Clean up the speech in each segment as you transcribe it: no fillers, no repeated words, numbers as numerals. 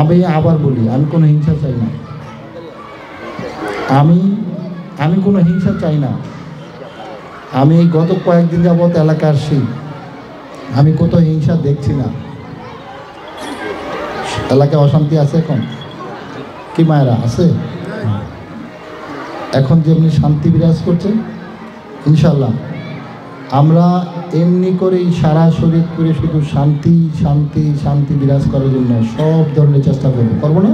আমি আবার বলি, আমি কোনো হিংসা চাই না। আমি কোনো হিংসা চাই না। আমি গত কয়েকদিন যাবৎ এলাকা আসছি, আমি কোথাও হিংসা দেখছি না। এলাকায় অশান্তি আছে এখন কি মায়েরা আছে? এখন যেমনি শান্তি বিরাজ করছে, ইনশাল্লাহ আমরা এমনি করেই সারা শরীর করে শুধু শান্তি শান্তি শান্তি বিরাজ করার জন্য সব ধরনের চেষ্টা করবো না?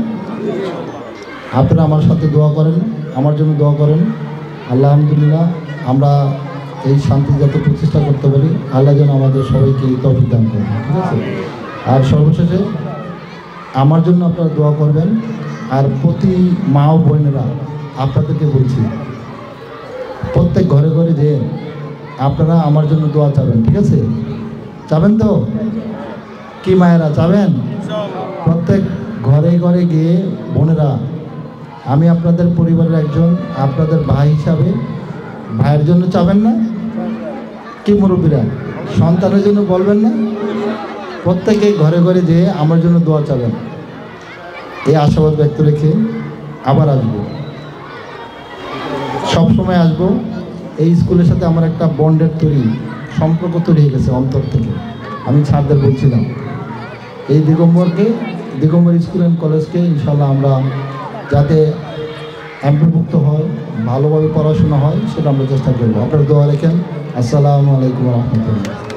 আপনারা আমার সাথে দোয়া করেন, আমার জন্য দোয়া করেন। আলহামদুলিল্লাহ আমরা এই শান্তি যাতে প্রতিষ্ঠা করতে পারি, আল্লাহ যেন আমাদের সবাইকে তৌফিক দান করেন, ঠিক আছে? আর সর্বশেষে আমার জন্য আপনারা দোয়া করবেন। আর প্রতি মা ও বোনেরা আপনাদেরকে বলছি, প্রত্যেক ঘরে ঘরে যে আপনারা আমার জন্য দোয়া চাবেন, ঠিক আছে? চাবেন তো? কি মায়েরা চাবেন? প্রত্যেক ঘরে ঘরে গিয়ে বোনেরা, আমি আপনাদের পরিবারের একজন, আপনাদের ভাই হিসাবে ভাইয়ের জন্য চাবেন না? কি মুরব্বীরা সন্তানের জন্য বলবেন না? প্রত্যেকে ঘরে ঘরে যেয়ে আমার জন্য দোয়া চাবেন। এই আশাবাদ ব্যক্ত রেখে আবার আসবো, সবসময় আসবো। এই স্কুলের সাথে আমার একটা বন্ডের সম্পর্ক তৈরি হয়ে গেছে অন্তর থেকে। আমি ছাড়দের বলছিলাম, এই দিগম্বর স্কুল অ্যান্ড কলেজকে ইনশাল্লাহ আমরা যাতে অন্তর্ভুক্ত হয়, ভালোভাবে পড়াশোনা হয়, সেটা আমরা চেষ্টা করবো। আপনার দোয়া রেখেন। আসসালামু আলাইকুম রহমতুল্লাহ।